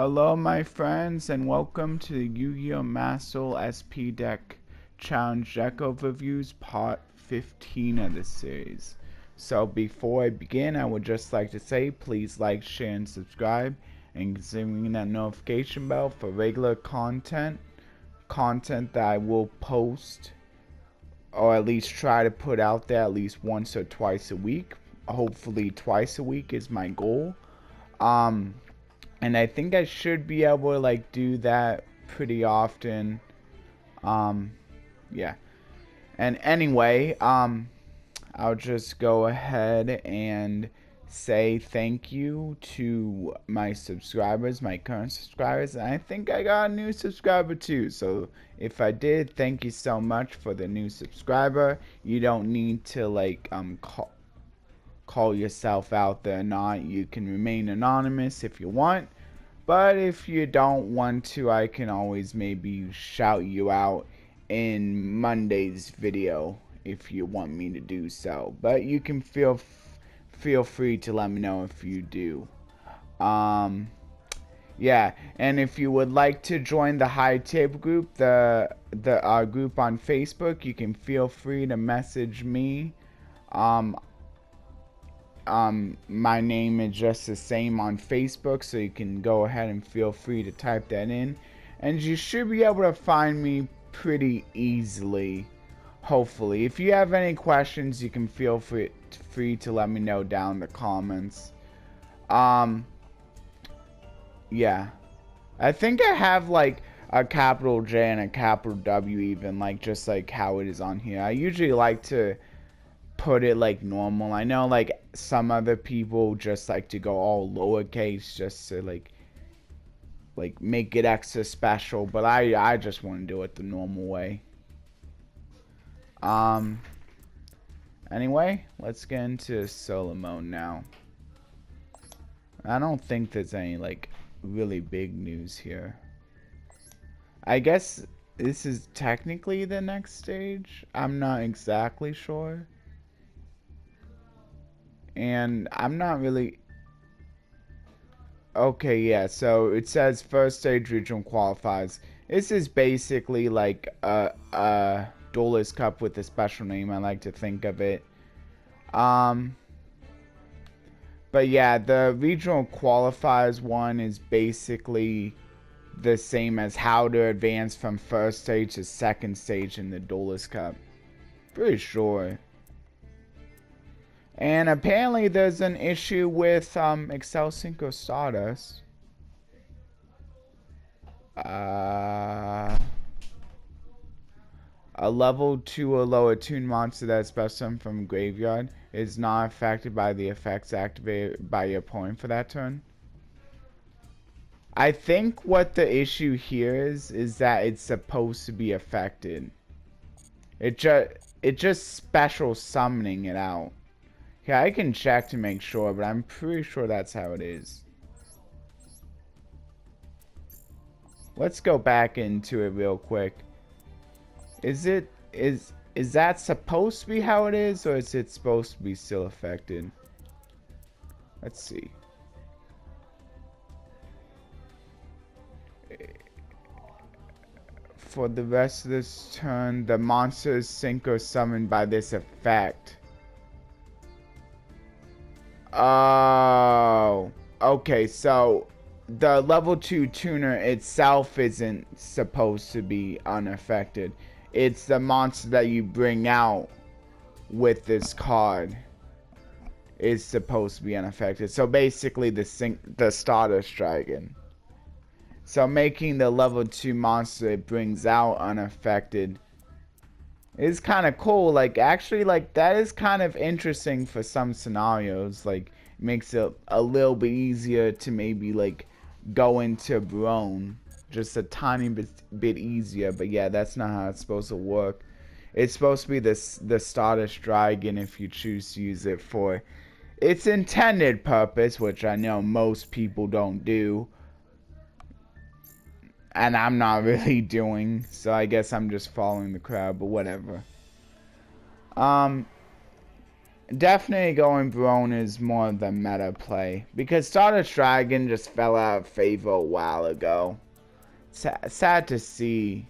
Hello my friends and welcome to the Yu-Gi-Oh! Master SP Deck Challenge Deck Overviews Part 15 of the series. So before I begin, I would just like to say please like, share, and subscribe, and considering that notification bell for regular content that I will post or at least try to put out there at least once or twice a week. Hopefully twice a week is my goal. And I think I should be able to like do that pretty often. Yeah. And anyway, I'll just go ahead and say thank you to my subscribers, my current subscribers. And I think I got a new subscriber too. So if I did, thank you so much for the new subscriber. You don't need to like call yourself out there or not. You can remain anonymous if you want, but if you don't want to, I can always maybe shout you out in Monday's video if you want me to do so, but you can feel free to let me know if you do. Yeah, and if you would like to join the High Table group, the group on Facebook, you can feel free to message me. My name is just the same on Facebook, so you can go ahead and feel free to type that in, and you should be able to find me pretty easily, hopefully. If you have any questions, you can feel free to let me know down in the comments. Yeah, I think I have like a capital J and a capital W, even like just like how it is on here. I usually like to put it like normal. I know like some other people just like to go all lowercase just to like make it extra special, but I just want to do it the normal way. Anyway, let's get into solo mode now. I don't think there's any like really big news here. I guess this is technically the next stage. I'm not exactly sure. And I'm not really... Okay, yeah, so it says first stage regional qualifiers. This is basically like a Duelist Cup with a special name, I like to think of it. But yeah, the regional qualifiers one is basically the same as how to advance from first stage to second stage in the Duelist Cup. Pretty sure. And apparently there's an issue with Excel Synchro Stardust. A level 2 or lower tuned monster that's special from graveyard is not affected by the effects activated by your opponent for that turn. I think what the issue here is that it's supposed to be affected. It just special summoning it out. Yeah, I can check to make sure, but I'm pretty sure that's how it is. Let's go back into it real quick. Is that supposed to be how it is, or is it supposed to be still affected? Let's see. For the rest of this turn, the monster is synchro summoned by this effect. Oh, okay, so the level 2 tuner itself isn't supposed to be unaffected. It's the monster that you bring out with this card is supposed to be unaffected. So basically the Stardust Dragon. So making the level 2 monster it brings out unaffected is kind of cool. Like actually, like that is kind of interesting for some scenarios. Like makes it a little bit easier to maybe like go into Brone, just a tiny bit easier. But yeah, that's not how it's supposed to work. It's supposed to be the Stardust Dragon if you choose to use it for its intended purpose, which I know most people don't do. And I'm not really doing, so I guess I'm just following the crowd, but whatever. definitely going Brone is more of the meta play. Because Stardust Dragon just fell out of favor a while ago. Sad to see.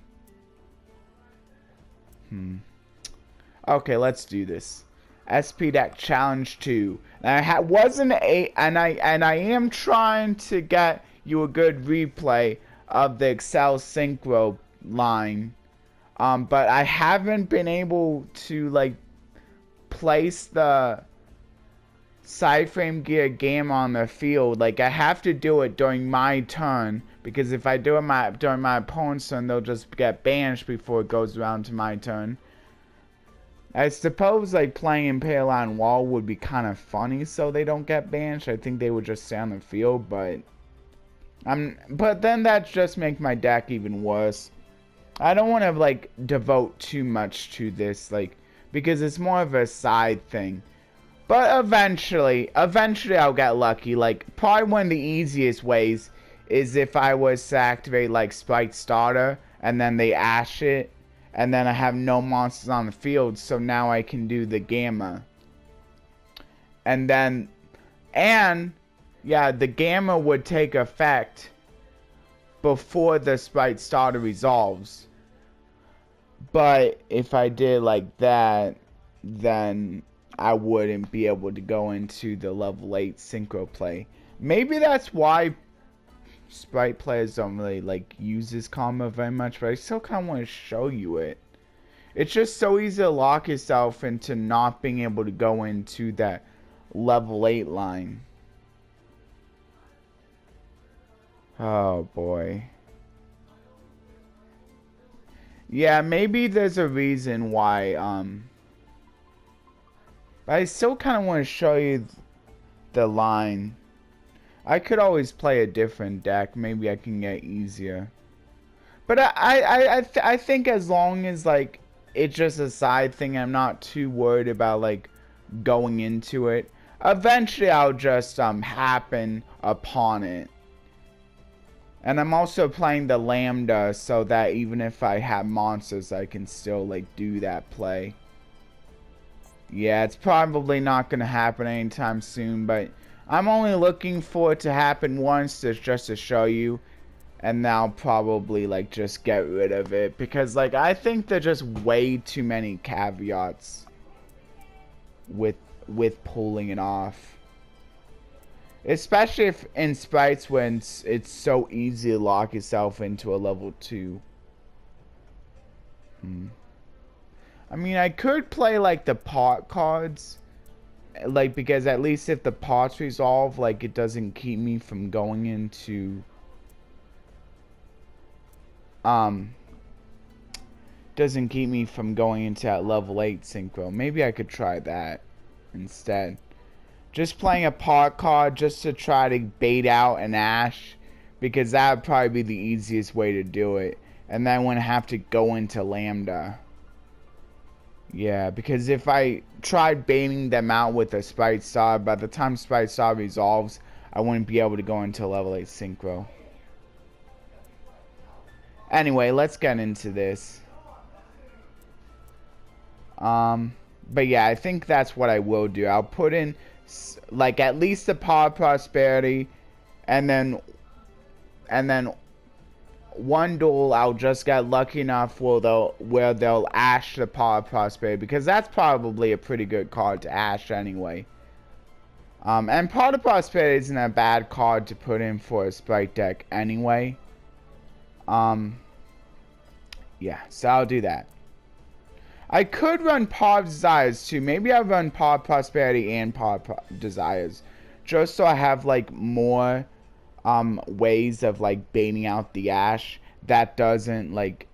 Okay, let's do this. SP deck challenge 2. And I wasn't a and I am trying to get you a good replay of the Excel Synchro line. But I haven't been able to like place the side frame gear game on the field. Like I have to do it during my turn, because if I do it during my opponent's turn, they'll just get banished before it goes around to my turn. I suppose like playing Impale on Wall would be kind of funny so they don't get banished. I think they would just stay on the field, but then that just makes my deck even worse. I don't want to like devote too much to this, like, because it's more of a side thing. But eventually I'll get lucky. Like, probably one of the easiest ways is if I was to activate like Sprite Starter and then they ash it, and then I have no monsters on the field, so now I can do the Gamma. And yeah, the Gamma would take effect before the Sprite Starter resolves. But if I did like that, then I wouldn't be able to go into the level 8 synchro play. Maybe that's why Sprite players don't really like use this combo very much, but I still kind of want to show you it. It's just so easy to lock yourself into not being able to go into that level 8 line. Oh boy. Yeah, maybe there's a reason why, but I still kind of want to show you the line. I could always play a different deck. Maybe I can get easier. But I think as long as, like, it's just a side thing, I'm not too worried about, like, going into it. Eventually, I'll just, happen upon it. And I'm also playing the Lambda so that even if I have monsters, I can still, like, do that play. Yeah, it's probably not going to happen anytime soon, but I'm only looking for it to happen once just to show you. And then I'll probably, like, just get rid of it. Because, like, I think there's just way too many caveats with pulling it off. Especially if in Sprites when it's so easy to lock yourself into a level 2. I mean, I could play like the pot cards, like, because at least if the pots resolve, like, it doesn't keep me from going into that level 8 synchro. Maybe I could try that instead. Just playing a pot card just to try to bait out an Ash, because that would probably be the easiest way to do it. And then I wouldn't have to go into Lambda. Yeah, because if I tried baiting them out with a Sprite Star, by the time Sprite Star resolves, I wouldn't be able to go into level 8 synchro. Anyway, let's get into this. But yeah, I think that's what I will do. I'll put in, like, at least the Power Prosperity, and then one duel I'll just get lucky enough where they'll ash the Power Prosperity, because that's probably a pretty good card to ash anyway. And Power Prosperity isn't a bad card to put in for a Sprite deck anyway. Yeah, so I'll do that. I could run Power Desires too. Maybe I'll run Power Prosperity and Power Desires, just so I have, like, more ways of, like, baiting out the Ash that doesn't, like,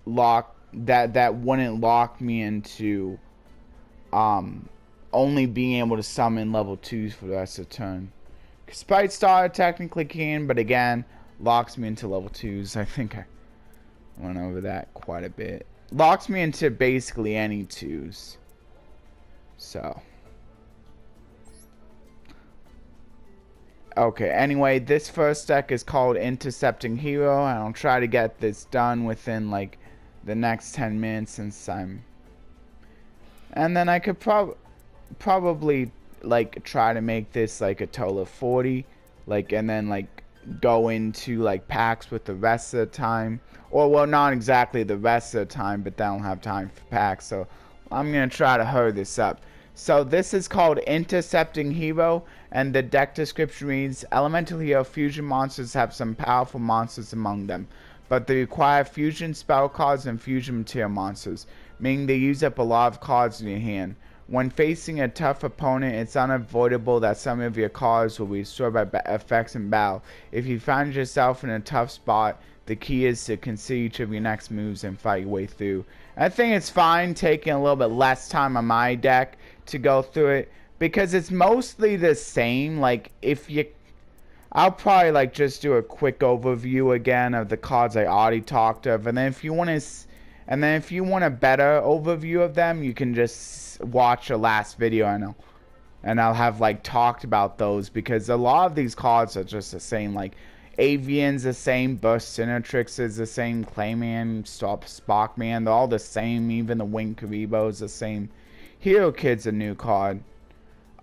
that wouldn't lock me into only being able to summon level 2s for the rest of the turn. Sprite Star technically can, but again, locks me into level 2s. I think I went over that quite a bit. Locks me into basically any 2s. So. Okay, anyway, this first deck is called Intercepting HERO, and I'll try to get this done within, like, the next 10 minutes since I'm... And then I could probably... probably like try to make this like a total of 40, like, and then like go into like packs with the rest of the time, or well, not exactly the rest of the time, but they don't have time for packs, so I'm gonna try to hurry this up. So this is called Intercepting HERO, and the deck description reads: Elemental Hero fusion monsters have some powerful monsters among them, but they require fusion spell cards and fusion material monsters, meaning they use up a lot of cards in your hand. When facing a tough opponent, it's unavoidable that some of your cards will be restored by effects in battle. If you find yourself in a tough spot, the key is to consider each of your next moves and fight your way through. I think it's fine taking a little bit less time on my deck to go through it, because it's mostly the same. Like, if you, I'll probably like just do a quick overview again of the cards I already talked of, and then if you want a better overview of them, you can just watch the last video, and I'll have like talked about those, because a lot of these cards are just the same. Like Avian's the same, Burst Cinetrix is the same, Clayman, Spockman, they're all the same. Even the Wing Karibo is the same. Hero Kid's a new card.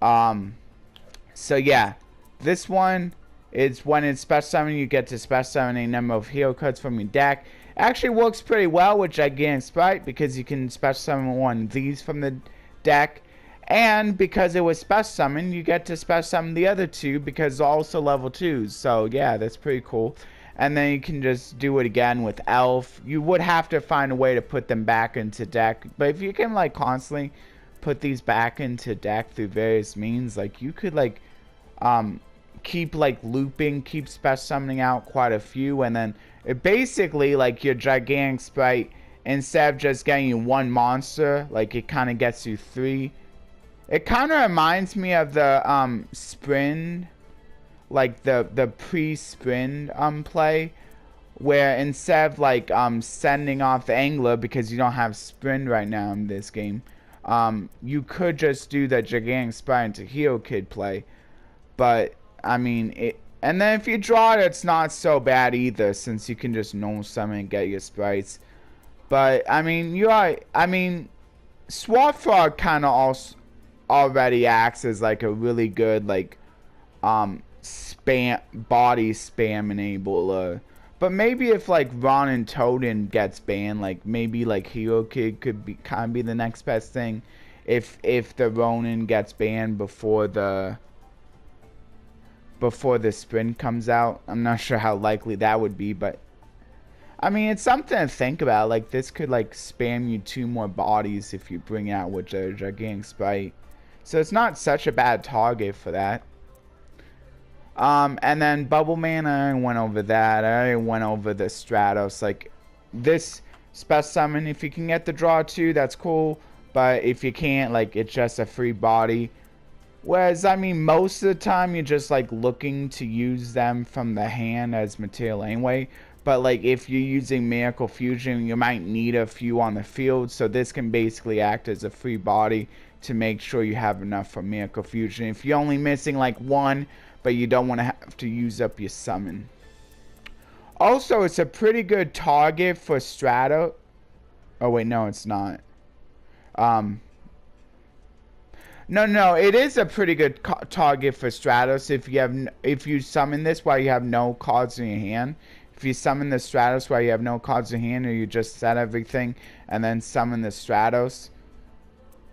So yeah, this one is when it's special summon, you get to special summon a number of hero cards from your deck. Actually works pretty well with Gigantic Sprite, because you can special summon one of these from the deck, and because it was special summon, you get to special summon the other two because they're also level 2s. So yeah, that's pretty cool. And then you can just do it again with Elf. You would have to find a way to put them back into deck, but if you can like constantly put these back into deck through various means, like you could like keep like looping, keep special summoning out quite a few, and then it basically, like, your Gigantic Sprite, instead of just getting you one monster, like it kind of gets you 3. It kind of reminds me of the Sprint, like the pre-Sprint play, where instead of like sending off the Angler, because you don't have Sprint right now in this game, you could just do the Gigantic Sprite into Hero Kid play. But I mean, and then if you draw it, it's not so bad either, since you can just normal summon and get your sprites. But I mean, Swap Frog kind of also already acts as like a really good like body spam enabler. But maybe if like Ron and Toden gets banned, like maybe like Hero Kid could be kind of be the next best thing. If the Ronin gets banned before the sprint comes out. I'm not sure how likely that would be, but I mean, it's something to think about. Like, this could like spam you 2 more bodies if you bring out with a Gigantic Sprite. So it's not such a bad target for that. And then Bubble Man, I already went over that. I already went over the Stratos. Like, this special summon, if you can get the draw 2, that's cool. But if you can't, like, it's just a free body. Whereas, I mean, most of the time you're just like looking to use them from the hand as material anyway. But like if you're using Miracle Fusion, you might need a few on the field. So this can basically act as a free body to make sure you have enough for Miracle Fusion. If you're only missing like 1, but you don't want to have to use up your summon. Also, it's a pretty good target for Strato. Oh wait, no, it's not. No, it is a pretty good target for Stratos if you summon this while you have no cards in your hand. If you summon the Stratos while you have no cards in hand, or you just set everything and then summon the Stratos,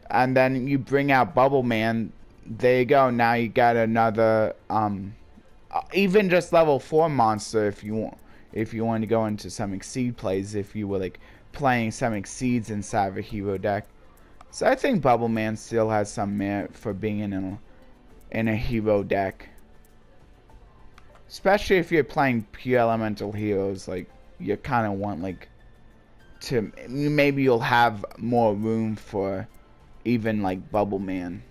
and then you bring out Bubble Man, there you go. Now you got another even just level 4 monster if you want to go into some Exceed plays, if you were like playing some Exceeds inside of a hero deck. So I think Bubble Man still has some merit for being in a hero deck. Especially if you're playing pure elemental heroes, like you kind of want like to, maybe you'll have more room for even like Bubble Man.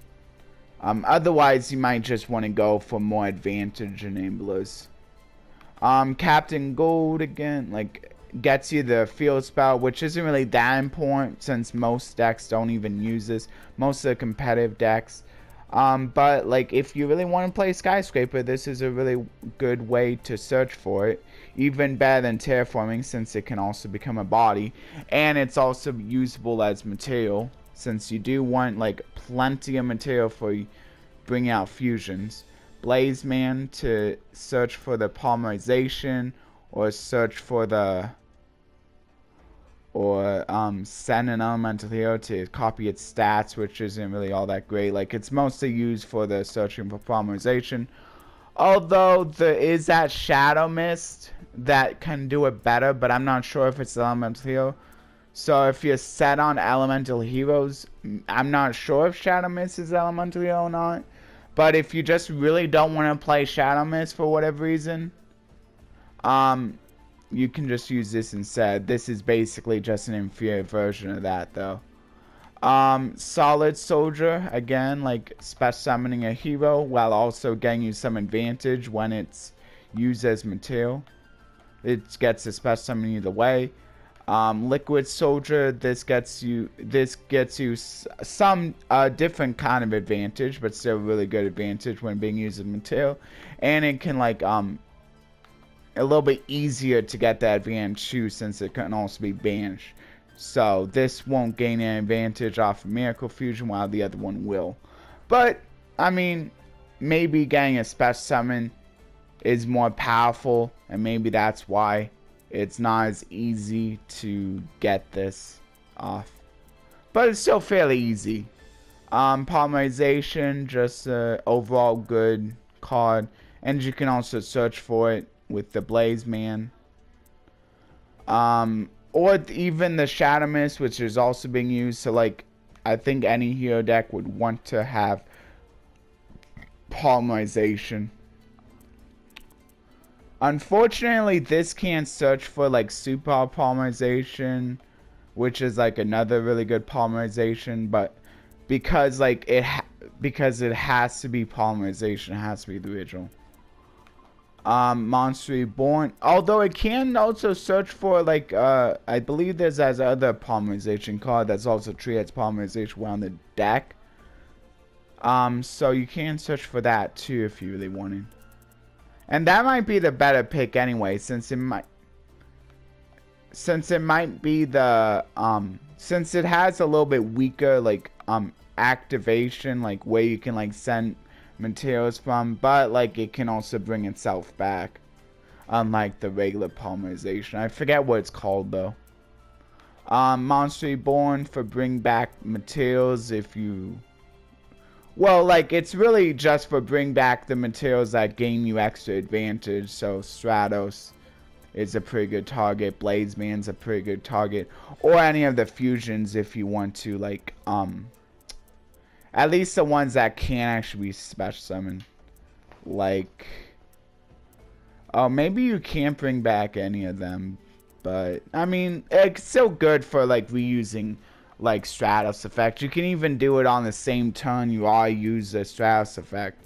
Otherwise you might just want to go for more advantage enablers. Captain Gold again, like, gets you the field spell, which isn't really that important since most decks don't even use this. Most of the competitive decks. But like if you really want to play Skyscraper, this is a really good way to search for it. Even better than Terraforming, since it can also become a body, and it's also usable as material. since you do want like plenty of material for bringing out fusions. Blaze Man to search for the polymerization, or search for the, or send an elemental hero to copy its stats, which isn't really all that great. Like, it's mostly used for the searching for polymerization. Although there is that Shadow Mist that can do it better, but I'm not sure if it's the elemental hero. So if you're set on elemental heroes, I'm not sure if Shadow Mist is elemental hero or not. But if you just really don't want to play Shadow Mist for whatever reason, you can just use this instead. This is basically just an inferior version of that, though. Solid Soldier, again, like special summoning a hero while also getting you some advantage when it's used as material. It gets a special summon either way. Liquid Soldier, this gets you some different kind of advantage, but still really good advantage when being used as material, and it can like a little bit easier to get that advantage too, since it can also be banished. So this won't gain an advantage off of Miracle Fusion, while the other one will. But I mean, maybe getting a special summon is more powerful, and maybe that's why it's not as easy to get this off. But it's still fairly easy. Polymerization, just an overall good card. And you can also search for it with the Blaze Man. Or even the Shadow Mist, which is also being used. So, like, I think any hero deck would want to have polymerization. Unfortunately, this can't search for like super polymerization, which is like another really good polymerization, but because like because it has to be polymerization, it has to be the original. Monster Reborn, although it can also search for like I believe there's as other polymerization card that's also treated polymerization around the deck. So you can search for that too if you really wanted. And that might be the better pick anyway, since it might be the since it has a little bit weaker like activation, like where you can like send materials from, but like it can also bring itself back, unlike the regular polymerization. I forget what it's called though. Monster Reborn for bring back materials if you, well, like, it's really just for bring back the materials that gain you extra advantage. So Stratos is a pretty good target. Blaze Man's a pretty good target. Or any of the fusions if you want to, like, at least the ones that can actually be special summoned. Like, oh, maybe you can't bring back any of them. But, I mean, it's still good for, like, reusing like Stratos effect. You can even do it on the same turn you all use the Stratos effect.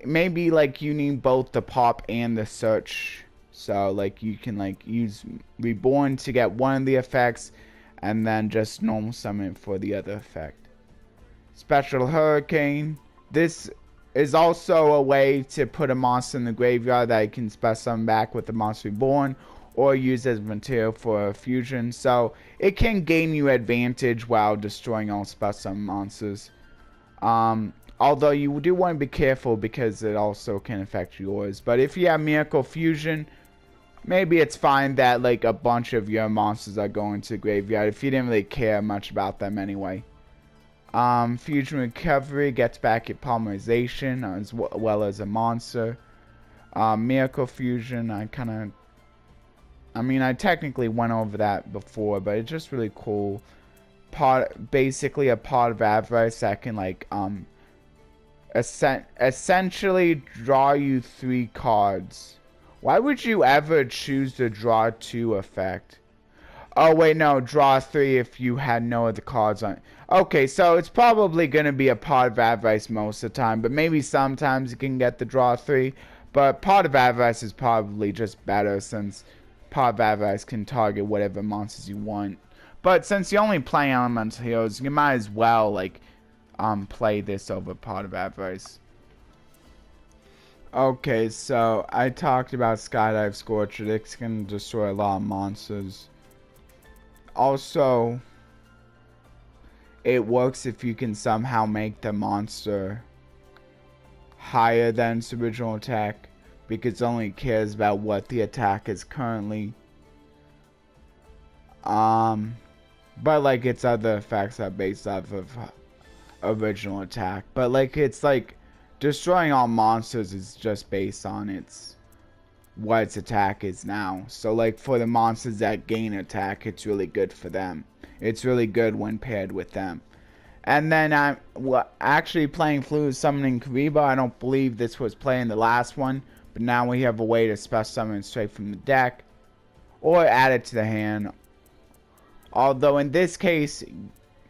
Maybe like you need both the pop and the search, so like you can like use Reborn to get one of the effects and then just normal summon it for the other effect. Special Hurricane, this is also a way to put a monster in the graveyard that you can special summon back with the Monster Reborn, or use as material for a fusion, so it can gain you advantage while destroying all special summon monsters. Although you do want to be careful because it also can affect yours. But if you have Miracle Fusion, maybe it's fine that like a bunch of your monsters are going to the graveyard if you didn't really care much about them anyway. Fusion Recovery gets back your polymerization as well as a monster. Miracle Fusion, I technically went over that before, but it's just really cool. Basically a pot of avarice that can like essentially draw you 3 cards. Why would you ever choose the draw 2 effect? Oh wait, no, draw 3 if you had no other cards on it. Okay, so it's probably gonna be a pot of avarice most of the time, but maybe sometimes you can get the draw 3. But pot of avarice is probably just better, since pot of avarice can target whatever monsters you want. But since you're only playing elemental heroes, you might as well like play this over pot of avarice. Okay, so I talked about Skydive Scorcher. It's gonna destroy a lot of monsters. Also, it works if you can somehow make the monster higher than its original attack, because it only cares about what the attack is currently. But like its other effects are based off of original attack. But like it's like destroying all monsters is just based on what its attack is now. So like for the monsters that gain attack, it's really good for them. It's really good when paired with them. And then I'm actually playing Flu Summoning Kariba. I don't believe this was playing the last one, but now we have a way to special summon straight from the deck or add it to the hand. Although in this case,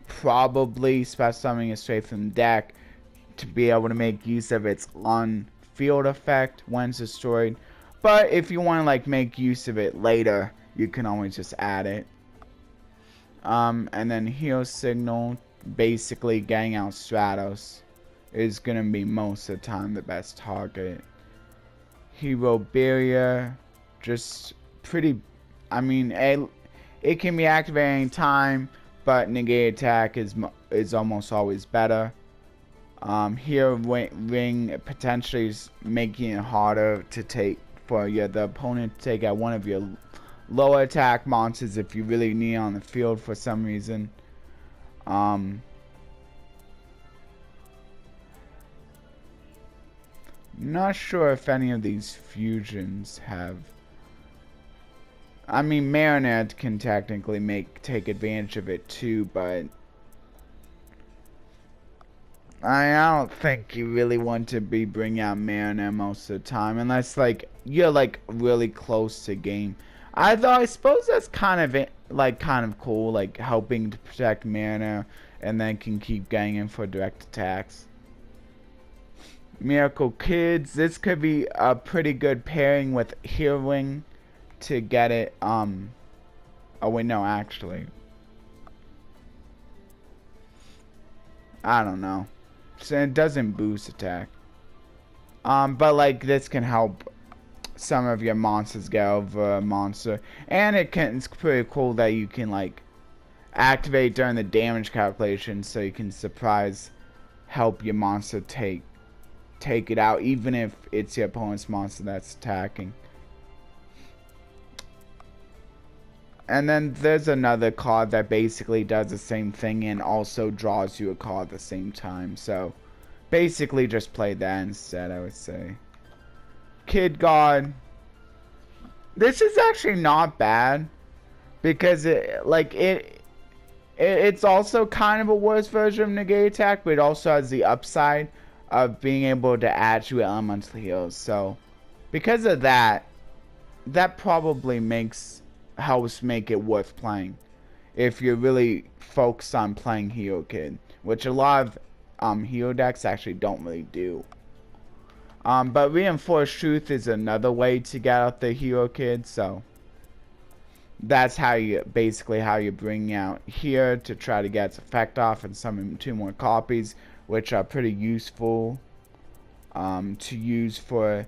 probably special summoning it straight from the deck to be able to make use of its on-field effect when it's destroyed. But if you want to like make use of it later, you can always just add it. And then Hero Signal, basically getting out Stratos, is gonna be most of the time the best target. Hero Barrier, just pretty. I mean, it can be activated any time, but negate attack is almost always better. Here Ring potentially is making it harder to take for the opponent to take out one of your lower attack monsters if you really need it on the field for some reason. Not sure if any of these fusions have. I mean, Mariner can technically take advantage of it too, but I don't think you really want to be bringing out Mariner most of the time, unless like you're like really close to game. I suppose that's kind of cool, like helping to protect Mariner, and then can keep getting in for direct attacks. Miracle Kids, this could be a pretty good pairing with Healing to get it. Oh wait, no, actually, I don't know. So it doesn't boost attack. But like this can help some of your monsters get over a monster, and it's pretty cool that you can like activate during the damage calculation, so you can help your monster take it out, even if it's your opponent's monster that's attacking. And then there's another card that basically does the same thing and also draws you a card at the same time. So basically just play that instead, I would say. Kid God. This is actually not bad, because it's also kind of a worse version of negate attack, but it also has the upside of being able to add to elemental heals. So because of that, that probably helps make it worth playing if you're really focused on playing Hero Kid, which a lot of hero decks actually don't really do. But Reinforced Truth is another way to get out the Hero Kid, so that's how you bring out here to try to get its effect off and summon 2 more copies, which are pretty useful to use for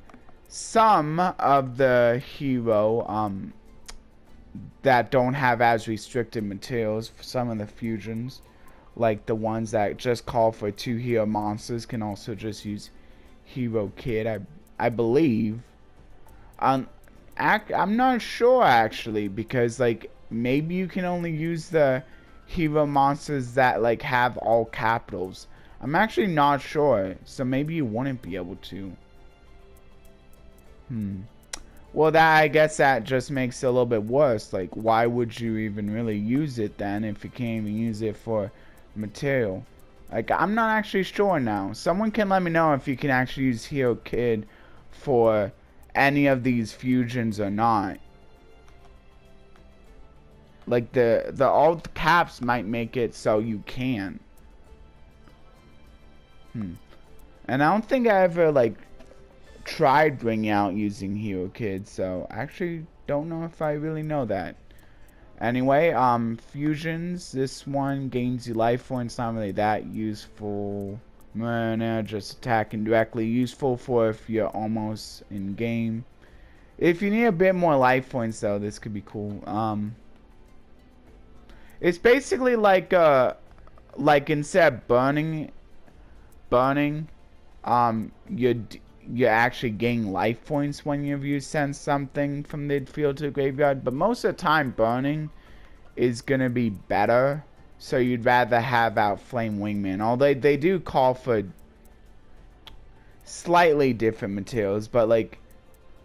some of the hero that don't have as restricted materials. For some of the fusions, like the ones that just call for 2 hero monsters, can also just use Hero Kid, I believe. I'm not sure actually, because like maybe you can only use the hero monsters that like have all capitals. I'm actually not sure, so maybe you wouldn't be able to. Well, I guess that just makes it a little bit worse. Like, why would you even really use it then if you can't even use it for material? Like, I'm not actually sure now. Someone can let me know if you can actually use Hero Kid for any of these fusions or not. Like, the alt caps might make it so you can. And I don't think I ever, like, tried bringing out using Hero Kid, so I actually don't know if I really know that. Anyway, fusions, this one gains you life points, not really that useful. Mariner, just attacking directly, useful for if you're almost in game. If you need a bit more life points though, this could be cool. It's basically like like instead of burning, you actually gain life points when you send something from the field to the graveyard. But most of the time, burning is gonna be better. So you'd rather have out Flame Wingman. Although they do call for slightly different materials, but like,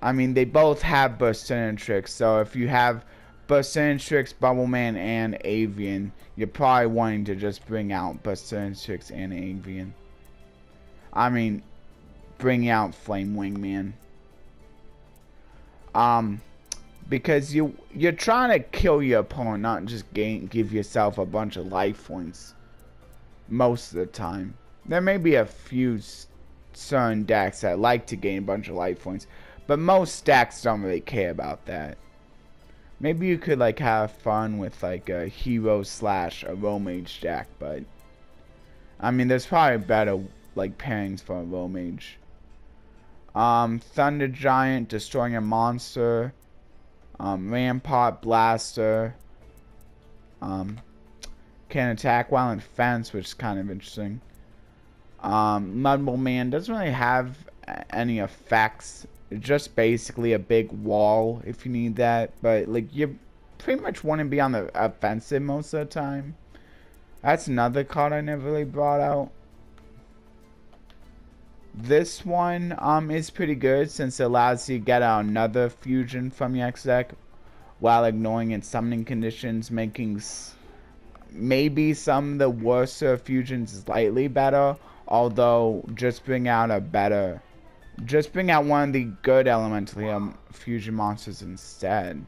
I mean, they both have Burstinatrix. So if you have Burstinatrix, Bubbleman, and Avian, you're probably wanting to just bring out Burstinatrix and Avian. I mean, bring out Flame Wingman. Because you're trying to kill your opponent, not just give yourself a bunch of life points. Most of the time, there may be a few certain decks that like to gain a bunch of life points, but most decks don't really care about that. Maybe you could like have fun with like a hero / a Romage deck, but I mean, there's probably better like pairings for a Romage. Thunder Giant, destroying a monster. Rampart Blaster. Can attack while in fence, which is kind of interesting. Mudble Man doesn't really have any effects. It's just basically a big wall if you need that. But like, you pretty much want to be on the offensive most of the time. That's another card I never really brought out. This one is pretty good since it allows you to get out another fusion from your X deck while ignoring its summoning conditions, making maybe some of the worst fusions slightly better. Although just bring out one of the good elemental fusion monsters instead.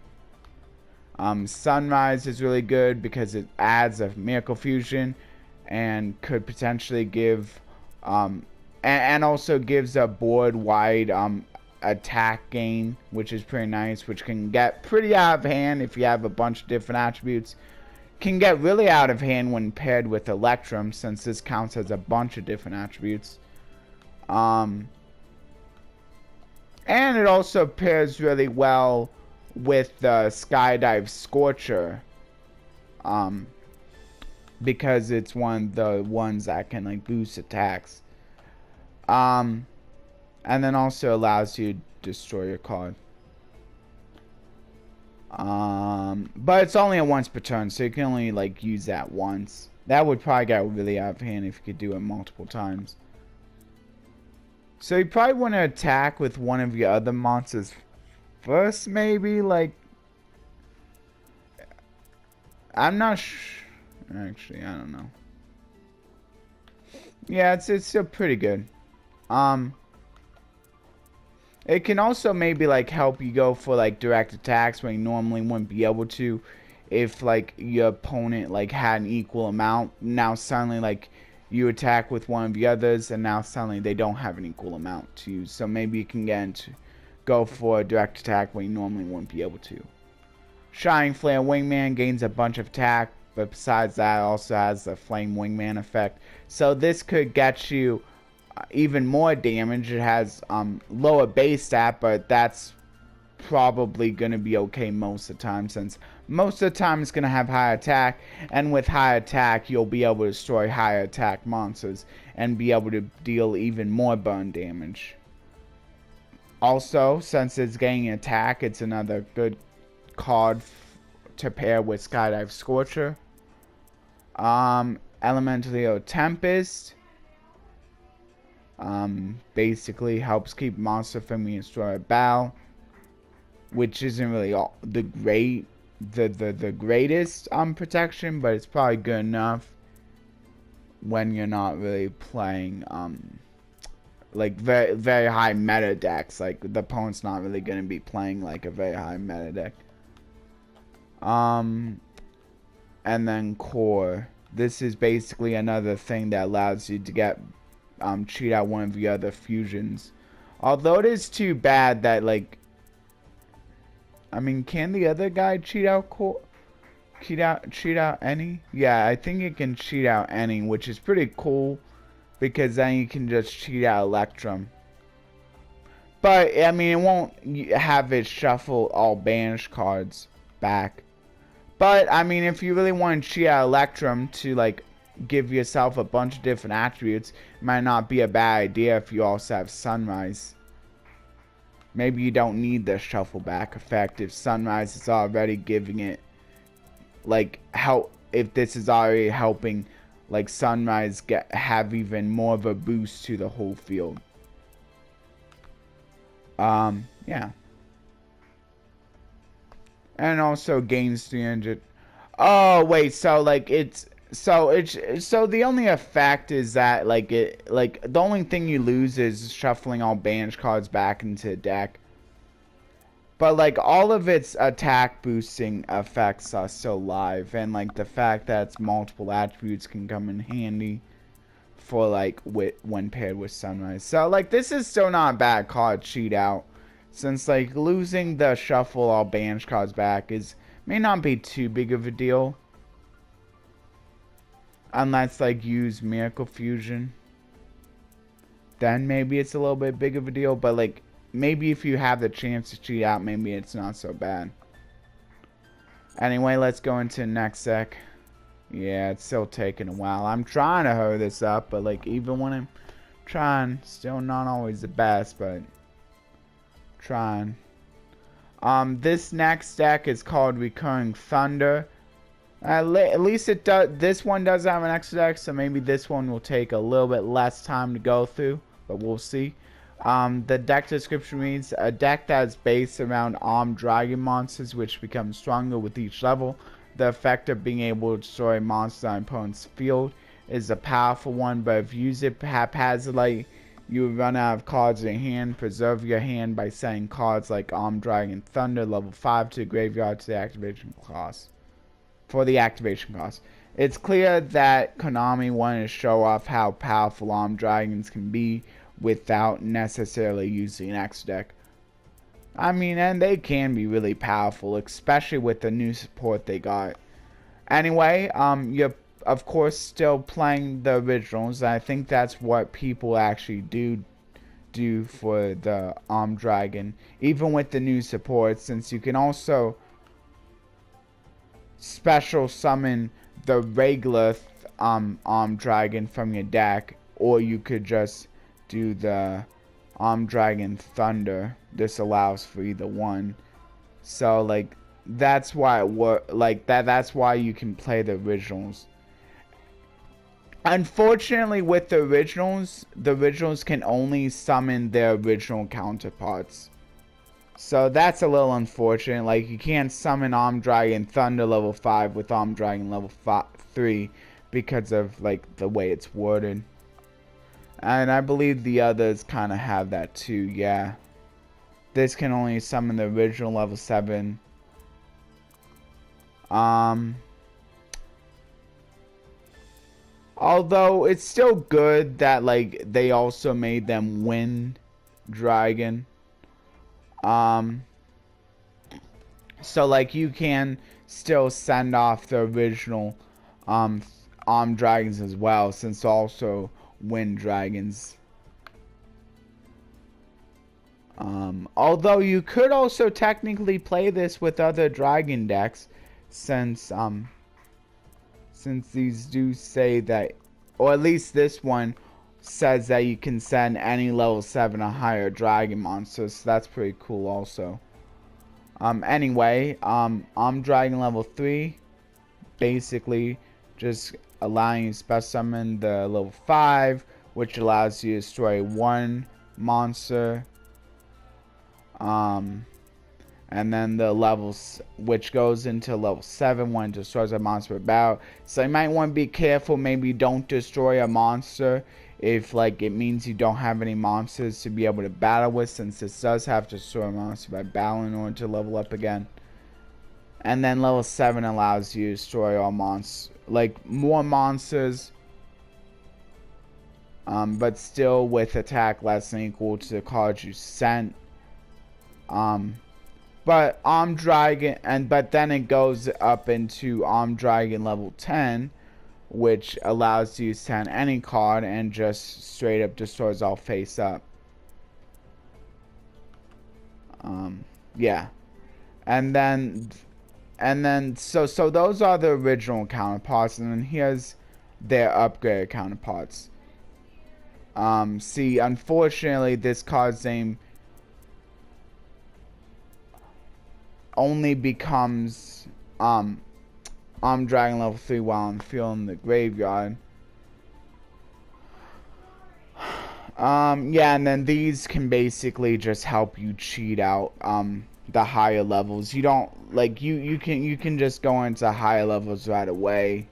Sunrise is really good because it adds a Miracle Fusion and could potentially give and also gives a board-wide attack gain, which is pretty nice, which can get pretty out of hand if you have a bunch of different attributes. Can get really out of hand when paired with Electrum, since this counts as a bunch of different attributes. And it also pairs really well with the Skydive Scorcher, because it's one of the ones that can like boost attacks. And then also allows you to destroy your card. But it's only a once per turn, so you can only like use that once. That would probably get really out of hand if you could do it multiple times. So you probably want to attack with one of your other monsters first, maybe. Like, I'm not actually, I don't know. Yeah, it's still pretty good. It can also maybe like help you go for like direct attacks when you normally wouldn't be able to, if like your opponent like had an equal amount. Now suddenly like you attack with one of the others, and now suddenly they don't have an equal amount to use. So maybe you can go for a direct attack when you normally wouldn't be able to. Shining Flare Wingman gains a bunch of attack, but besides that, also has the Flame Wingman effect. So this could get you even more damage. It has lower base stat, but that's probably going to be okay most of the time, since most of the time it's going to have high attack, and with high attack you'll be able to destroy higher attack monsters and be able to deal even more burn damage. Also, since it's gaining attack, it's another good card to pair with Skydive Scorcher. Elemental Tempest basically helps keep monster from being destroyed at battle, which isn't really the greatest protection, but it's probably good enough when you're not really playing like very high meta decks. Like the opponent's not really going to be playing like a very high meta deck. And then Core. This is basically another thing that allows you to get cheat out one of the other fusions. Although it is too bad that like, I mean, can the other guy cheat out Core? Cheat out any? Yeah, I think it can cheat out any, which is pretty cool, because then you can just cheat out Electrum. But I mean, it won't have it shuffle all banished cards back. But I mean, if you really want to cheat out Electrum to like give yourself a bunch of different attributes, it might not be a bad idea if you also have Sunrise. Maybe you don't need the shuffle back effect if Sunrise is already giving it, like, if this is already helping, like, Sunrise have even more of a boost to the whole field. Yeah. And also gains 300. Oh wait, so like so the only effect is that the only thing you lose is shuffling all banish cards back into the deck. But like all of its attack boosting effects are still live, and like the fact that it's multiple attributes can come in handy for like when paired with Sunrise. So like this is still not a bad card cheat out, since like losing the shuffle all banish cards back may not be too big of a deal. Unless like use Miracle Fusion, then maybe it's a little bit big of a deal, but like maybe if you have the chance to cheat out, maybe it's not so bad. Anyway, let's go into the next deck. Yeah, it's still taking a while. I'm trying to hurry this up, but like even when I'm trying, still not always the best, but trying. This next deck is called Recurring Thunder. At least it does. This one does have an extra deck, so maybe this one will take a little bit less time to go through, but we'll see. The deck description reads, a deck that is based around armed dragon monsters which become stronger with each level. The effect of being able to destroy monsters on opponent's field is a powerful one, but if you use it haphazardly, you run out of cards in your hand. Preserve your hand by sending cards like Armed Dragon Thunder level 5 to the graveyard to the activation cost. For the activation cost. It's clear that Konami wanted to show off how powerful Armed Dragons can be without necessarily using an X deck. I mean, and they can be really powerful, especially with the new support they got. Anyway, you're of course still playing the originals. I think that's what people actually do for the Armed Dragon, even with the new support, since you can also special summon the regular Armed Dragon from your deck, or you could just do the Armed Dragon Thunder. This allows for either one. So like that's why that's why you can play the originals. Unfortunately, with the originals can only summon their original counterparts. So that's a little unfortunate. Like you can't summon Armed Dragon Thunder level 5 with Armed Dragon level 3 because of like the way it's worded. And I believe the others kind of have that too, yeah. This can only summon the original level 7. Although it's still good that like they also made them Wind Dragon. So like you can still send off the original Armed Dragons as well, since also Wind Dragons. Although you could also technically play this with other dragon decks, since these do say that, or at least this one says that you can send any level 7 or higher dragon monsters, so that's pretty cool also. Anyway, Armed Dragon level 3, basically just allowing you to special summon the level 5, which allows you to destroy one monster. And then the levels, which goes into level 7 when it destroys a monster per battle. So you might want to be careful. Maybe don't destroy a monster if like it means you don't have any monsters to be able to battle with, since this does have to destroy a monster by battle in order to level up again. And then level 7 allows you to destroy all monsters, like more monsters, but still with attack less than equal to the cards you sent. But Armed Dragon, but then it goes up into Armed Dragon level 10, which allows you to send any card and just straight up destroys all face up. Yeah, and then so those are the original counterparts, and then here's their upgraded counterparts. See, unfortunately, this card's name only becomes Dragon level 3 while I'm feeling the graveyard. Yeah, and then these can basically just help you cheat out the higher levels. You don't like you can just go into higher levels right away.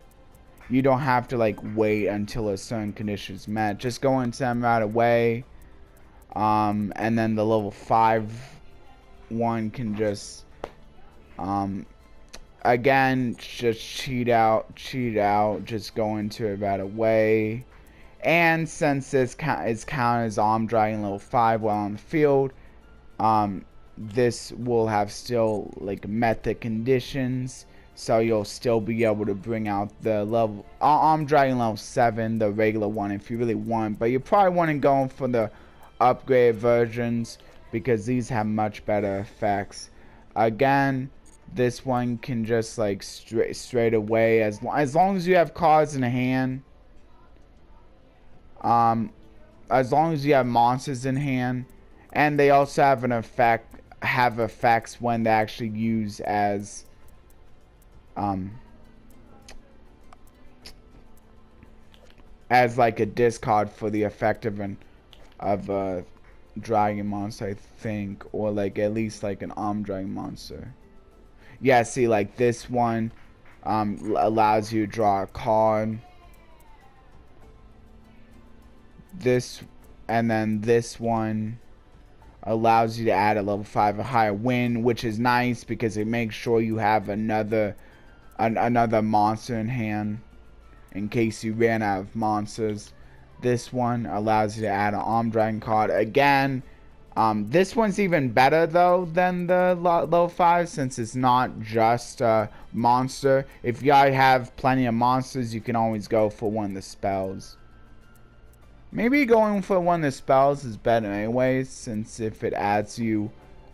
You don't have to like wait until a certain condition is met. Just go into them right away. And then the level 5 one can just again just cheat out, just go into it right away. And since this is counted as Arm Dragon level 5 while on the field, this will have still like met the conditions, so you'll still be able to bring out the level Arm Dragon level 7, the regular one, if you really want. But you probably want to go for the upgraded versions because these have much better effects. Again, this one can just like straight away as long as you have cards in hand. As long as you have monsters in hand, and they also have an effects when they actually use as like a discard for the effect of a dragon monster, I think, or like at least like an armed dragon monster. Yeah, see, like this one allows you to draw a card. This, and then this one allows you to add a level 5 or higher win, which is nice because it makes sure you have another monster in hand in case you ran out of monsters. This one allows you to add an armed dragon card. Again, this one's even better though than the level 5 since it's not just a monster. If you already have plenty of monsters, you can always go for one of the spells. Maybe going for one of the spells is better anyways, since if it adds you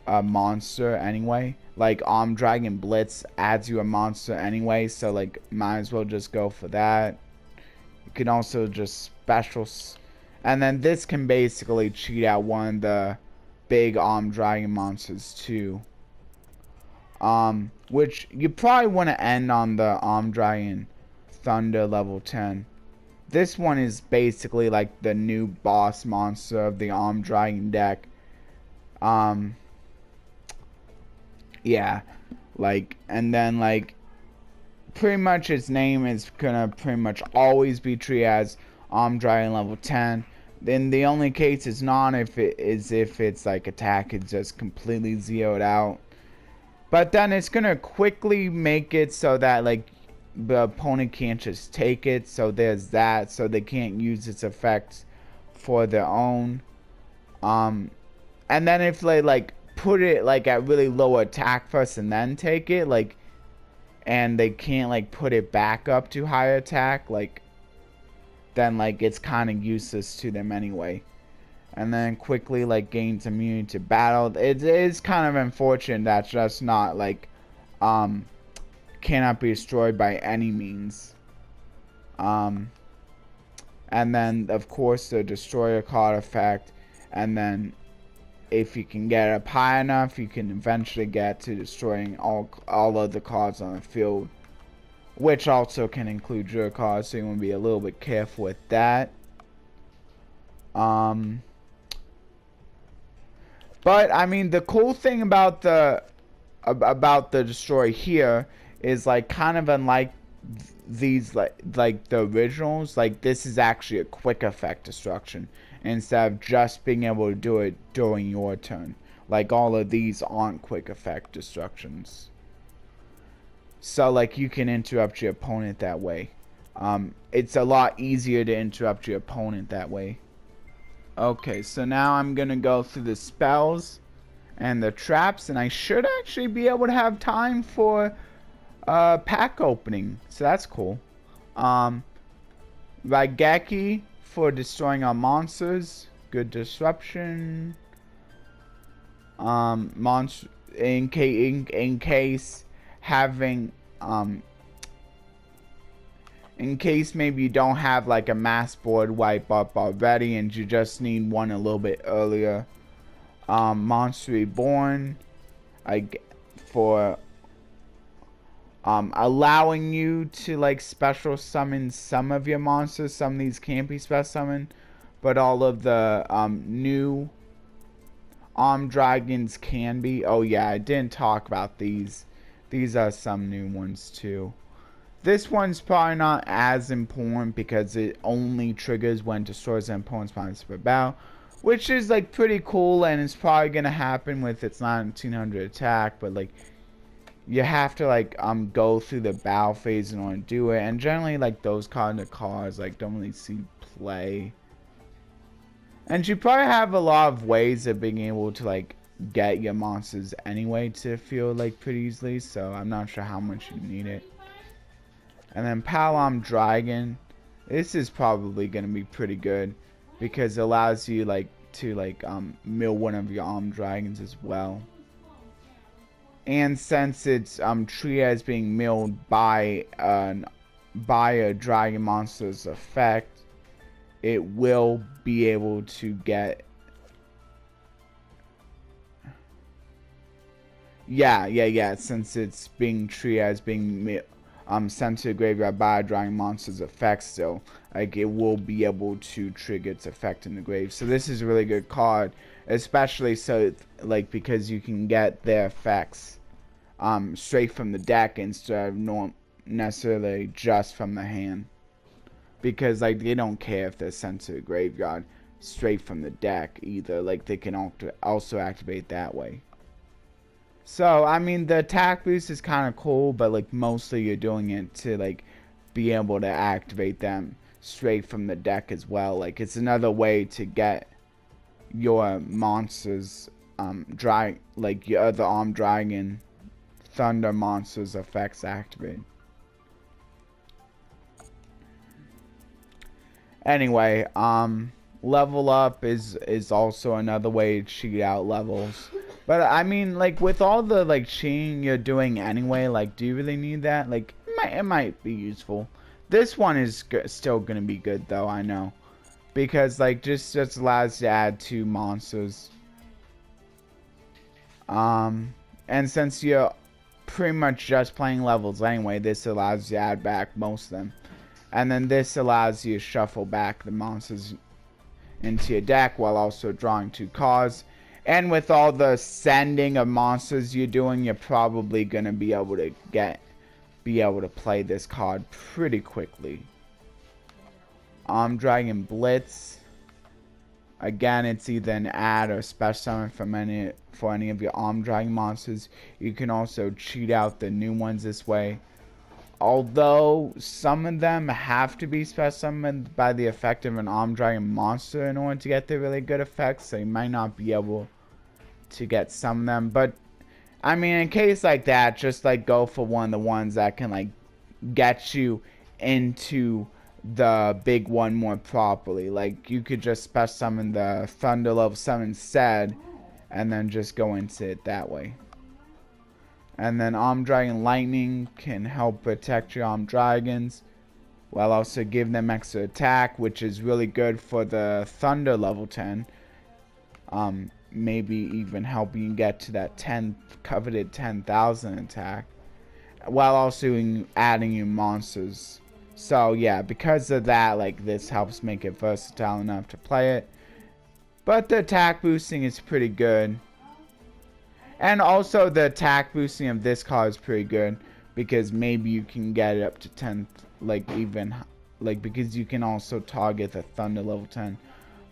a monster anyway, like Armed Dragon Blitz adds you a monster anyway, so like might as well just go for that. You can also just specials, and then this can basically cheat out one of the big Armed Dragon monsters too. Which you probably want to end on the Armed Dragon Thunder level 10. This one is basically like the new boss monster of the Armed Dragon deck. Yeah, like, and then like pretty much its name is gonna pretty much always be treated as Armed Dragon level 10. Then the only case it's not if it's like attack is just completely zeroed out. But then it's gonna quickly make it so that like the opponent can't just take it, so there's that, so they can't use its effects for their own. And then if they like put it like at really low attack first and then take it, like, and they can't like put it back up to high attack, like, then like it's kind of useless to them anyway. And then quickly like gains immunity to battle. It is kind of unfortunate that's just not like cannot be destroyed by any means. And then of course the destroyer card effect, and then if you can get up high enough, you can eventually get to destroying all of the cards on the field, which also can include your cards, so you want to be a little bit careful with that. But I mean, the cool thing about the destroy here is like kind of unlike these like the originals, like this is actually a quick effect destruction instead of just being able to do it during your turn. Like all of these aren't quick effect destructions, so like you can interrupt your opponent that way. It's a lot easier to interrupt your opponent that way. Okay, so now I'm gonna go through the spells and the traps, and I should actually be able to have time for pack opening, so that's cool. Raigeki for destroying our monsters, good disruption. Monster in case having in case maybe you don't have like a mass board wipe up already and you just need one a little bit earlier. Monster Reborn, for allowing you to like special summon some of your monsters. Some of these can't be special summoned, but all of the new dragons can be. Oh yeah, I didn't talk about these. These are some new ones too. This one's probably not as important because it only triggers when destroys an opponent's monster per battle, which is like pretty cool, and it's probably gonna happen with its 1900 attack. But like, you have to like go through the battle phase in order to do it, and generally like those kind of cards like don't really see play. And you probably have a lot of ways of being able to like get your monsters anyway to feel like pretty easily, so I'm not sure how much you need it. And then Palom Dragon, this is probably gonna be pretty good because it allows you like to like mill one of your armed dragons as well. And since its tree is being milled by a dragon monster's effect, it will be able to get since it's being treated as being sent to the graveyard by a dragon monster's effect still, like it will be able to trigger its effect in the grave. So this is a really good card, especially so like because you can get their effects straight from the deck instead of not necessarily just from the hand, because like they don't care if they're sent to the graveyard straight from the deck either. Like they can also activate that way. So I mean the attack boost is kind of cool, but like mostly you're doing it to like be able to activate them straight from the deck as well. Like it's another way to get your monsters like your other armed dragon thunder monsters effects activated. Anyway, level up is also another way to cheat out levels. But I mean, like with all the like cheating you're doing anyway, like do you really need that? Like it might be useful. This one is still gonna be good though, I know, because like just allows you to add 2 monsters. And since you're pretty much just playing levels anyway, this allows you to add back most of them. And then this allows you to shuffle back the monsters into your deck while also drawing 2 cards. And with all the sending of monsters you're doing, you're probably gonna be able to play this card pretty quickly. Dragon Blitz. Again, it's either an add or special summon for any of your Dragon monsters. You can also cheat out the new ones this way. Although some of them have to be special summoned by the effect of an dragon monster in order to get the really good effects, so you might not be able to get some of them. But I mean, in case like that, just like go for one of the ones that can like get you into the big one more properly. Like you could just special summon the Thunder level 7 instead, and then just go into it that way. And then Dragon Lightning can help protect your dragons while also giving them extra attack, which is really good for the Thunder level 10. Maybe even helping you get to that coveted 10,000 attack, while also adding you monsters. So yeah, because of that, like this helps make it versatile enough to play it. But the attack boosting is pretty good. And also the attack boosting of this card is pretty good because maybe you can get it up to 10, because you can also target the Thunder level 10.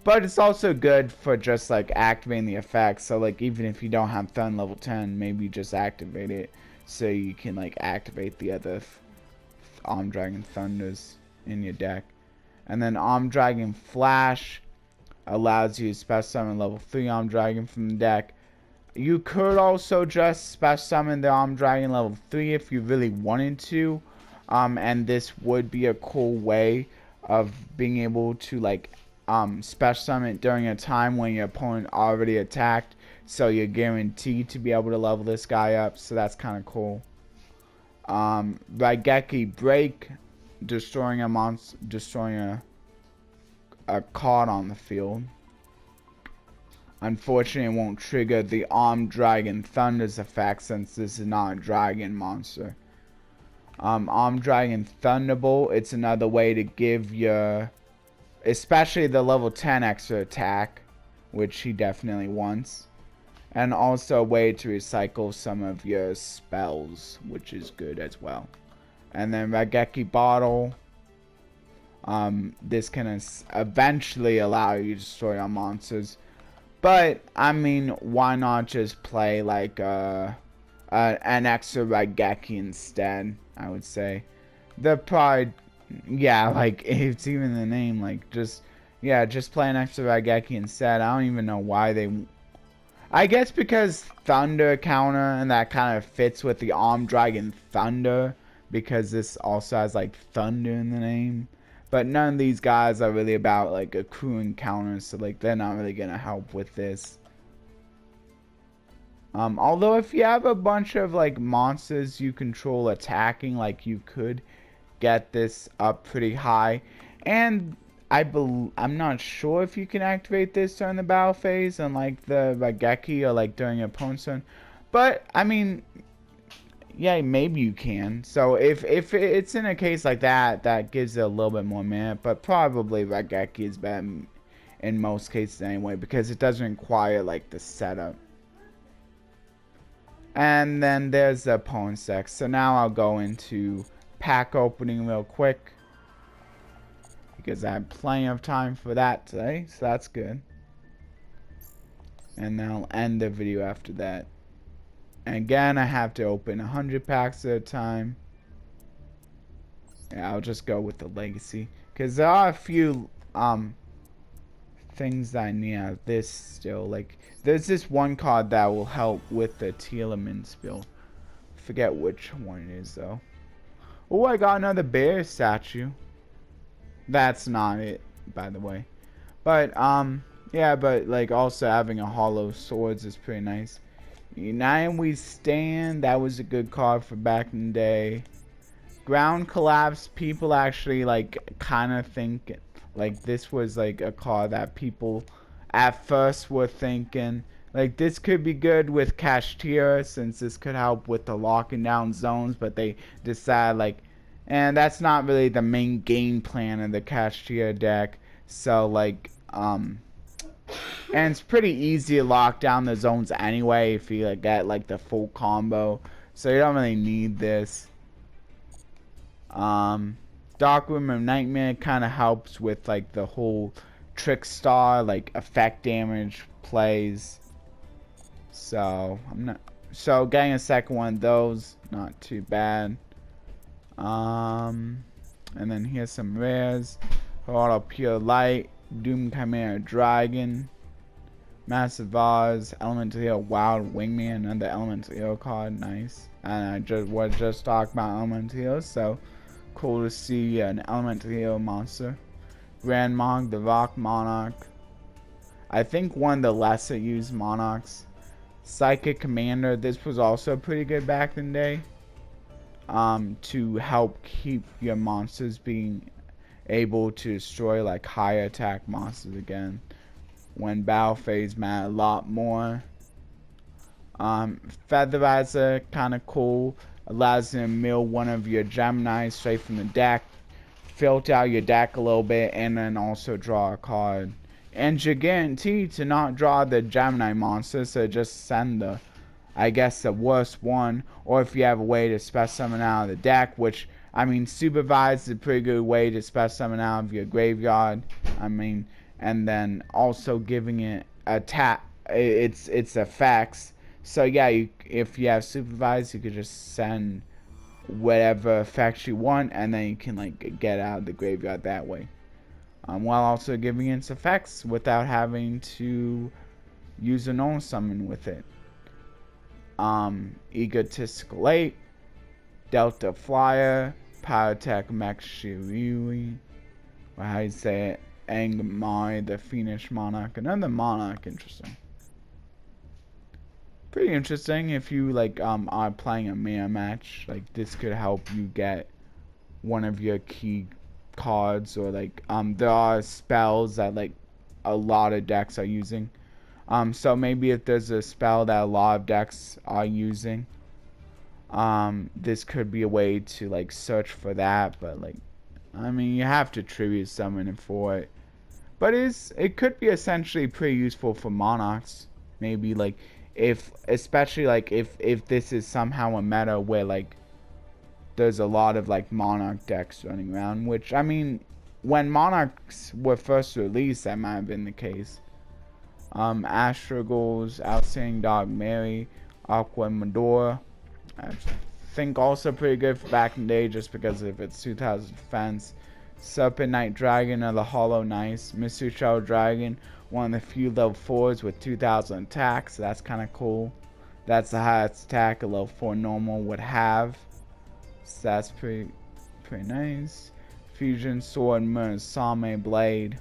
But it's also good for just like activating the effects. So like even if you don't have Thunder level 10, maybe you just activate it so you can like activate the other Dragon Thunders in your deck. And then Dragon Flash allows you to special summon level 3 Dragon from the deck. You could also just special summon the Dragon level 3 if you really wanted to. And this would be a cool way of being able to like special summon it during a time when your opponent already attacked. So you're guaranteed to be able to level this guy up. So that's kind of cool. Raigeki Break destroying a monster, destroying a card on the field. Unfortunately, it won't trigger the Armed Dragon Thunder's effect since this is not a dragon monster. Armed Dragon Thunderbolt, it's another way to give your, especially the level 10 extra attack, which he definitely wants. And also a way to recycle some of your spells, which is good as well. And then Raigeki Bottle. This can eventually allow you to destroy our monsters. But, I mean, why not just play like an extra Raigeki instead, I would say. The probably, yeah, like, it's even the name, like, just play an extra Raigeki instead. I don't even know why they... I guess because Thunder counter, and that kind of fits with the Armed Dragon Thunder, because this also has, like, Thunder in the name. But none of these guys are really about, like, accruing counters, so, like, they're not really gonna help with this. Although if you have a bunch of, like, monsters you control attacking, like, you could get this up pretty high. And I'm not sure if you can activate this during the battle phase, unlike the Raigeki, or, like, during your opponent's turn. But, I mean... yeah, maybe you can. So if it's in a case like that, that gives it a little bit more minute. But probably Raigeki is better in most cases anyway, because it doesn't require like the setup. And then there's the opponent's deck. So now I'll go into pack opening real quick, because I have plenty of time for that today. So that's good. And then I'll end the video after that. And again, I have to open 100 packs at a time. Yeah, I'll just go with the legacy, because there are a few things that I need out of this still. Like, there's this one card that will help with the Telemans build. Forget which one it is though. Oh, I got another bear statue. That's not it, by the way. But yeah, but like also having a hollow swords is pretty nice. United We Stand, that was a good card for back in the day. Ground Collapse, people actually like kind of think like this was like a card that people at first were thinking like this could be good with Kashtira, since this could help with the locking down zones, but they decide like, and that's not really the main game plan of the Kashtira deck. So like and it's pretty easy to lock down the zones anyway if you like, get like the full combo. So you don't really need this. Dark Room of Nightmare kind of helps with like the whole Trickstar like effect damage plays. So getting a second one of those, not too bad. And then here's some rares. Auto Pure Light, Doom Chimera Dragon, Massive Vase, Elemental Hero Wild Wingman, another Elemental Hero card, nice. And I was just talking about Elemental Heroes, so cool to see an Elemental Hero monster. Grand Monarch, the Rock Monarch. I think one of the lesser used monarchs. Psychic Commander, this was also pretty good back in the day. To help keep your monsters being able to destroy like higher attack monsters again when battle phase matter a lot more. Featherizer, kind of cool, allows you to mill one of your Geminis straight from the deck, filter out your deck a little bit, and then also draw a card. And you're guaranteed to not draw the Gemini monster, so just send the, I guess, the worst one, or if you have a way to special summon out of the deck, which, I mean, Supervise is a pretty good way to special summon out of your graveyard. I mean, and then also giving it a tap, its effects. So yeah, if you have Supervise, you could just send whatever effects you want, and then you can like get out of the graveyard that way. While also giving its effects without having to use a normal summon with it. Egotistical 8, Delta Flyer, Power Attack Mech Shirui, or how you say it, Angmai, the Fiendish Monarch, another Monarch, interesting. Pretty interesting if you like are playing a mirror match, like this could help you get one of your key cards, or like there are spells that like a lot of decks are using. So maybe if there's a spell that a lot of decks are using, this could be a way to like search for that. But like, I mean, you have to tribute summon it for it. But it could be essentially pretty useful for monarchs. Maybe like especially like if this is somehow a meta where like there's a lot of like monarch decks running around, which I mean, when monarchs were first released, that might have been the case. Astrogals, Outstanding Dog Mary, Aqua Medora, I think also pretty good for back in the day just because of its 2000 defense. Serpent Knight Dragon of the Hollow Knights, Mystery Shell Dragon, one of the few level 4s with 2000 attack, so that's kind of cool. That's the highest attack a level 4 normal would have, so that's pretty nice. Fusion Sword, Mursame Blade,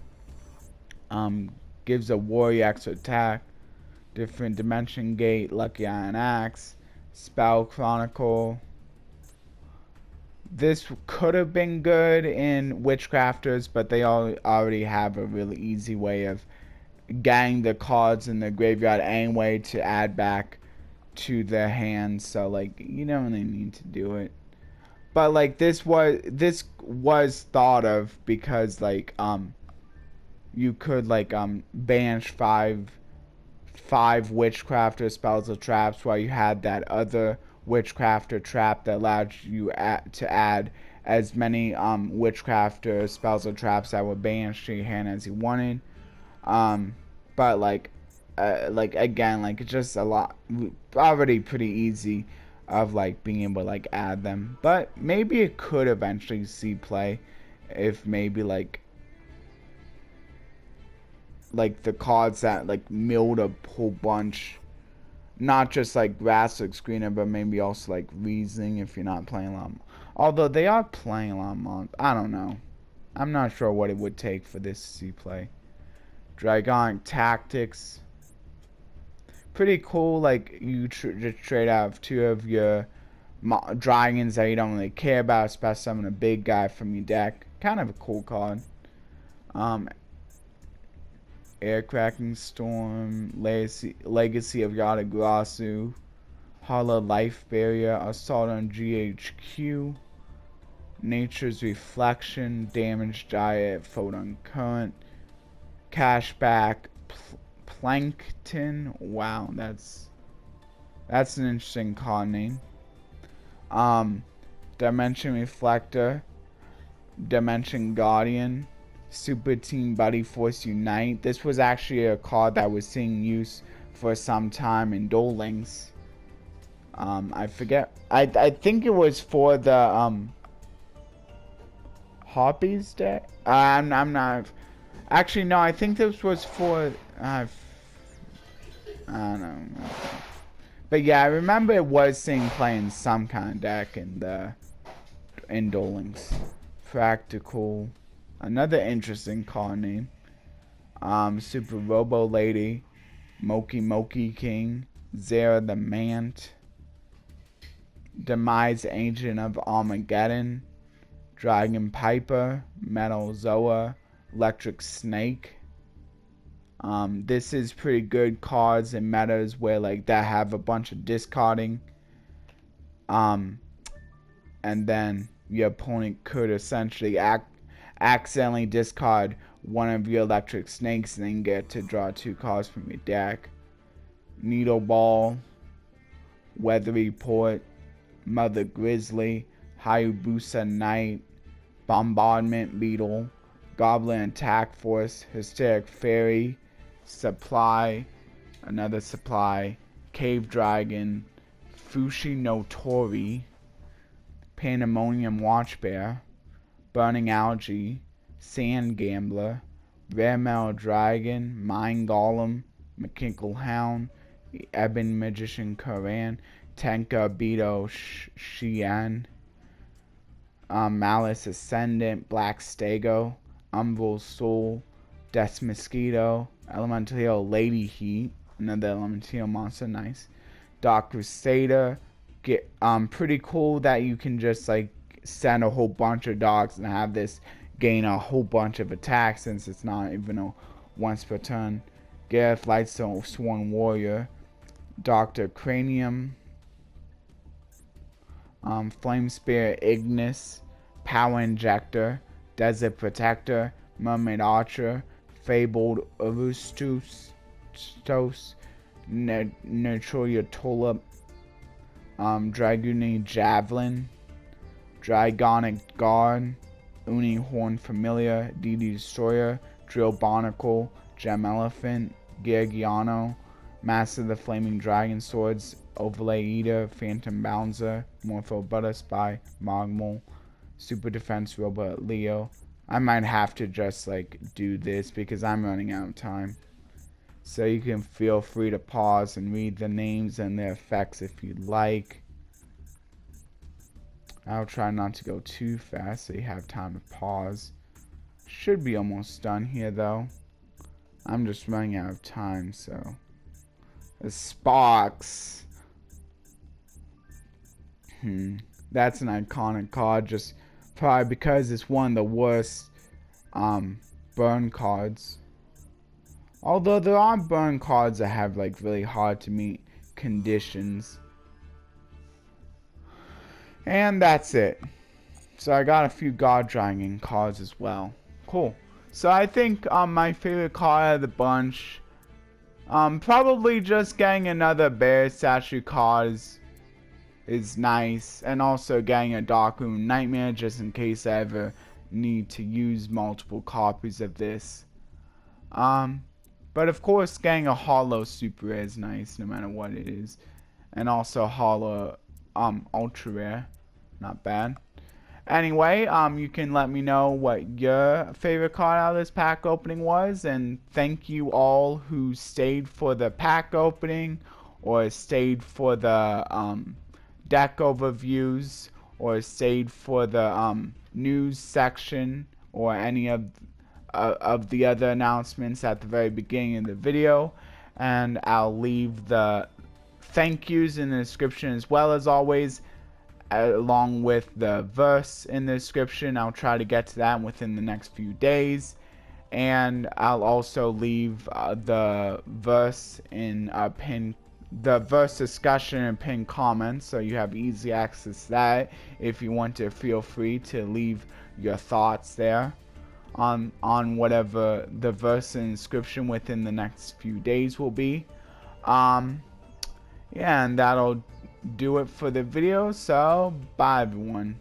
gives a warrior extra attack. Different Dimension Gate, Lucky Iron Axe, Spell Chronicle. This could have been good in Witchcrafters, but they already have a really easy way of getting the cards in the graveyard anyway to add back to their hands, so like you don't really need to do it. But like this was thought of because like you could like banish five Witchcrafter spells or traps while you had that other Witchcrafter trap that allowed you to add as many Witchcrafter spells or traps that were banished to your hand as you wanted. But like again, like it's just a lot, already pretty easy of like being able to like add them. But maybe it could eventually see play if maybe like the cards that like milled a whole bunch, not just like Grasslick Screener, but maybe also like Reasoning if you're not playing a lot. Although they are playing a lot more. I don't know. I'm not sure what it would take for this to see play. Dragonic Tactics. Pretty cool. Like you just trade out 2 of your dragons that you don't really care about, especially summon a big guy from your deck. Kind of a cool card. Aircracking Storm, Legacy of Yadagrasu, Hollow Life Barrier, Assault on GHQ, Nature's Reflection, Damage Diet, Photon Current, Cashback, Plankton. Wow, that's an interesting card name. Dimension Reflector, Dimension Guardian, Super Team Buddy Force Unite. This was actually a card that was seeing use for some time in Duel Links. I forget. I think it was for the Harpies deck. I'm not. Actually, no. I think this was for. I don't know. But yeah, I remember it was seeing play in some kind of deck in Duel Links. Practical. Another interesting card name. Super Robo Lady, Moki King, Zera the Mant, Demise Agent of Armageddon, Dragon Piper, Metal Zoa, Electric Snake. This is pretty good cards in metas where like that have a bunch of discarding. And then your opponent could essentially accidentally discard one of your Electric Snakes and then get to draw 2 cards from your deck. Needle Ball, Weathery Port, Mother Grizzly, Hayabusa Knight, Bombardment Beetle, Goblin Attack Force, Hysteric Fairy, Supply, another Supply, Cave Dragon, Fushi no Tori, Pandemonium Watchbear, Burning Algae, Sand Gambler, Rare Metal Dragon, Mind Golem, Mechanical Hound, Ebon Magician Koran, Tenka Beto Shian, Malice Ascendant, Black Stego, Umbral Soul, Death Mosquito, Elemental Lady Heat, another Elemental monster, nice. Dark Crusader, pretty cool that you can just like send a whole bunch of dogs and have this gain a whole bunch of attacks, since it's not even a once per turn. Gareth, Lightstone, Sworn Warrior, Dr. Cranium, Flame Spirit, Ignis, Power Injector, Desert Protector, Mermaid Archer, Fabled Urustos, Neutrolia Tulip, Dragoon Javelin, Dragonic Guard, Unihorn Familiar, DD Destroyer, Drill Barnacle, Gem Elephant, Gargiano, Master of the Flaming Dragon Swords, Overlay Eater, Phantom Bouncer, Morpho Butterspy, Mogmal, Super Defense Robot Leo. I might have to just like do this because I'm running out of time. So you can feel free to pause and read the names and their effects if you'd like. I'll try not to go too fast so you have time to pause. Should be almost done here though. I'm just running out of time, so. The Sparks. That's an iconic card, just probably because it's one of the worst burn cards. Although there are burn cards that have like really hard to meet conditions. And that's it. So I got a few God Dragon cards as well. Cool. So I think my favorite card of the bunch, probably just getting another Bear Statue card is nice. And also getting a Darkroom Nightmare just in case I ever need to use multiple copies of this. But of course getting a Hollow Super Rare is nice no matter what it is. And also Hollow Ultra Rare. Not bad. Anyway, you can let me know what your favorite card out of this pack opening was, and thank you all who stayed for the pack opening, or stayed for the deck overviews, or stayed for the news section, or any of the other announcements at the very beginning of the video. And I'll leave the thank yous in the description as well, as always, along with the verse in the description. I'll try to get to that within the next few days, and I'll also leave the verse in the verse discussion and pinned comments, so you have easy access to that. If you want to, feel free to leave your thoughts there on whatever the verse and inscription within the next few days will be. Yeah, and that'll do it for the video, so bye everyone.